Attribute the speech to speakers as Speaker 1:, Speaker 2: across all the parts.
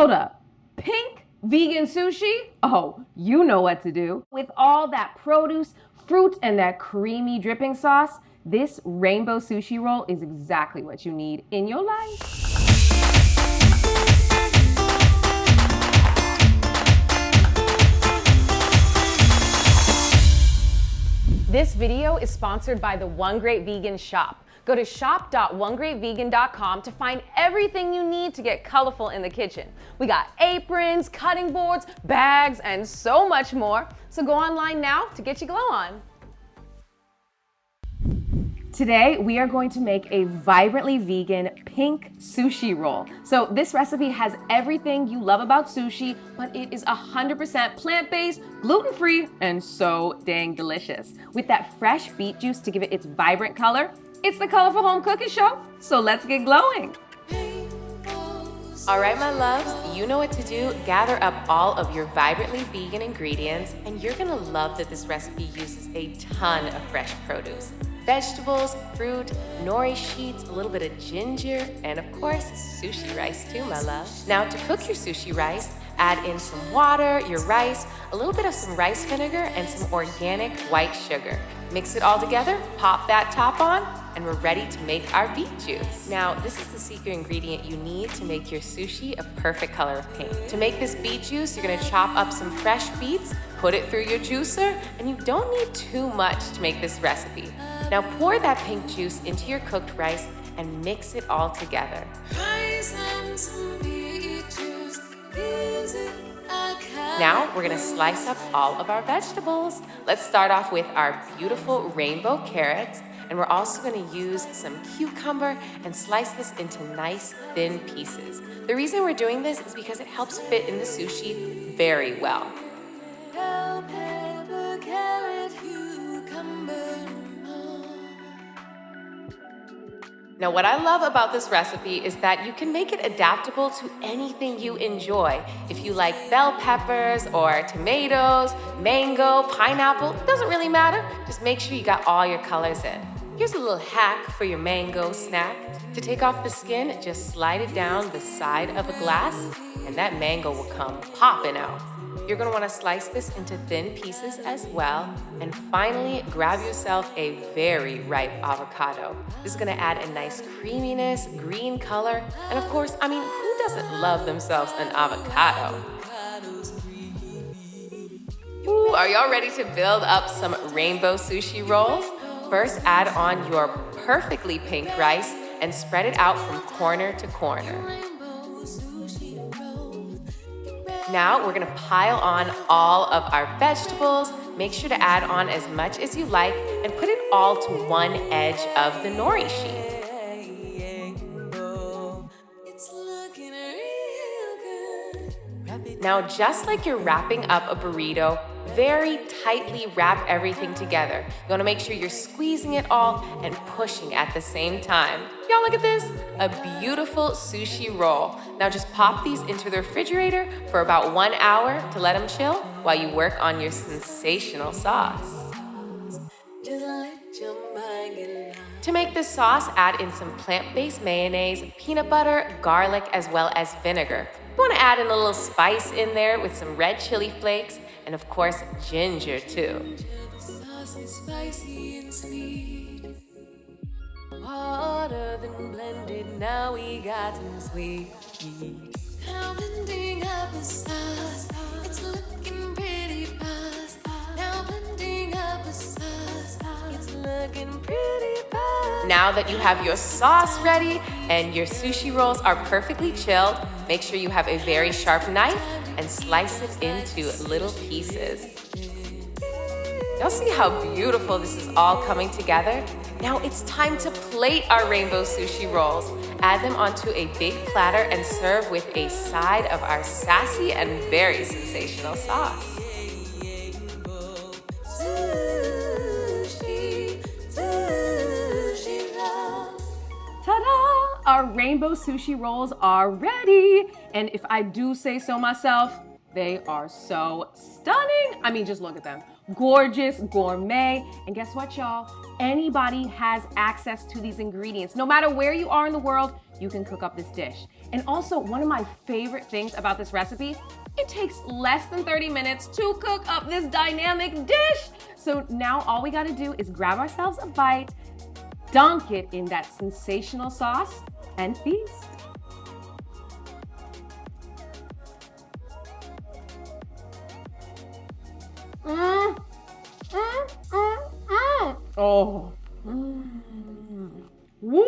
Speaker 1: Hold up, pink vegan sushi? Oh, you know what to do. With all that produce, fruit, and that creamy dripping sauce, this rainbow sushi roll is exactly what you need in your life. This video is sponsored by the OneGreatVegan shop. Go to shop.onegreatvegan.com to find everything you need to get colorful in the kitchen. We got aprons, cutting boards, bags, and so much more. So go online now to get your glow on. Today, we are going to make a vibrantly vegan pink sushi roll. So this recipe has everything you love about sushi, but it is 100% plant-based, gluten-free, and so dang delicious. With that fresh beet juice to give it its vibrant color, it's the Colorful Home Cooking Show, so let's get glowing.
Speaker 2: All right, my loves, you know what to do. Gather up all of your vibrantly vegan ingredients, and you're gonna love that this recipe uses a ton of fresh produce. Vegetables, fruit, nori sheets, a little bit of ginger, and of course, sushi rice too, my love. Now, to cook your sushi rice, add in some water, your rice, a little bit of some rice vinegar, and some organic white sugar. Mix it all together, pop that top on, and we're ready to make our beet juice. Now, this is the secret ingredient you need to make your sushi a perfect color of pink. To make this beet juice, you're gonna chop up some fresh beets, put it through your juicer, and you don't need too much to make this recipe. Now pour that pink juice into your cooked rice and mix it all together. Now we're gonna slice up all of our vegetables. Let's start off with our beautiful rainbow carrots, and we're also gonna use some cucumber and slice this into nice thin pieces. The reason we're doing this is because it helps fit in the sushi very well. Bell pepper, carrot, cucumber. Now, what I love about this recipe is that you can make it adaptable to anything you enjoy. If you like bell peppers or tomatoes, mango, pineapple, it doesn't really matter. Just make sure you got all your colors in. Here's a little hack for your mango snack. To take off the skin, just slide it down the side of a glass, and that mango will come popping out. You're gonna wanna slice this into thin pieces as well. And finally, grab yourself a very ripe avocado. This is gonna add a nice creaminess, green color, and of course, who doesn't love themselves an avocado? Ooh, are y'all ready to build up some rainbow sushi rolls? First, add on your perfectly pink rice and spread it out from corner to corner. Now we're gonna pile on all of our vegetables. Make sure to add on as much as you like and put it all to one edge of the nori sheet. Now, just like you're wrapping up a burrito, very tightly wrap everything together. You wanna make sure you're squeezing it all and pushing at the same time. Y'all look at this, a beautiful sushi roll. Now just pop these into the refrigerator for about 1 hour to let them chill while you work on your sensational sauce. To make this sauce, add in some plant-based mayonnaise, peanut butter, garlic, as well as vinegar. You wanna add in a little spice in there with some red chili flakes, and of course, ginger too. Harder than blended, now we got some sweet. Now blending up the sauce, it's looking pretty fast. Now blending up the sauce, it's looking pretty fast. Now that you have your sauce ready and your sushi rolls are perfectly chilled, make sure you have a very sharp knife and slice it into little pieces. Y'all see how beautiful this is all coming together? Now it's time to plate our rainbow sushi rolls. Add them onto a big platter and serve with a side of our sassy and very sensational sauce.
Speaker 1: Ta-da! Our rainbow sushi rolls are ready. And if I do say so myself, they are so stunning. Just look at them. Gorgeous, gourmet, and guess what, y'all? Anybody has access to these ingredients. No matter where you are in the world, you can cook up this dish. And also, one of my favorite things about this recipe, it takes less than 30 minutes to cook up this dynamic dish. So now all we gotta do is grab ourselves a bite, dunk it in that sensational sauce, and feast. Oh. Woo!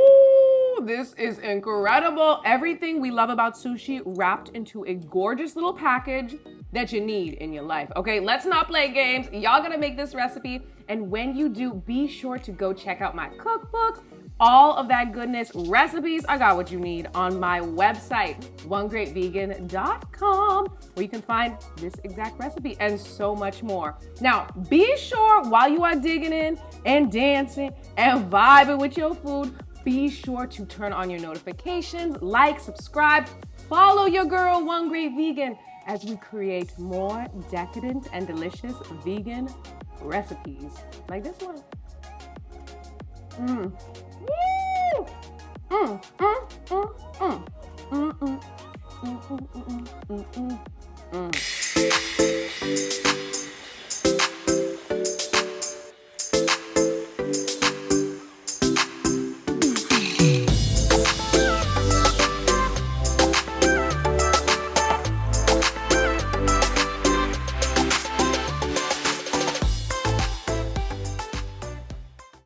Speaker 1: This is incredible. Everything we love about sushi wrapped into a gorgeous little package that you need in your life. Okay, let's not play games. Y'all gonna make this recipe. And when you do, be sure to go check out my cookbook. All of that goodness, recipes, I got what you need on my website, OneGreatVegan.com, where you can find this exact recipe and so much more. Now, be sure while you are digging in and dancing and vibing with your food, be sure to turn on your notifications, like, subscribe, follow your girl, OneGreatVegan, as we create more decadent and delicious vegan recipes like this one.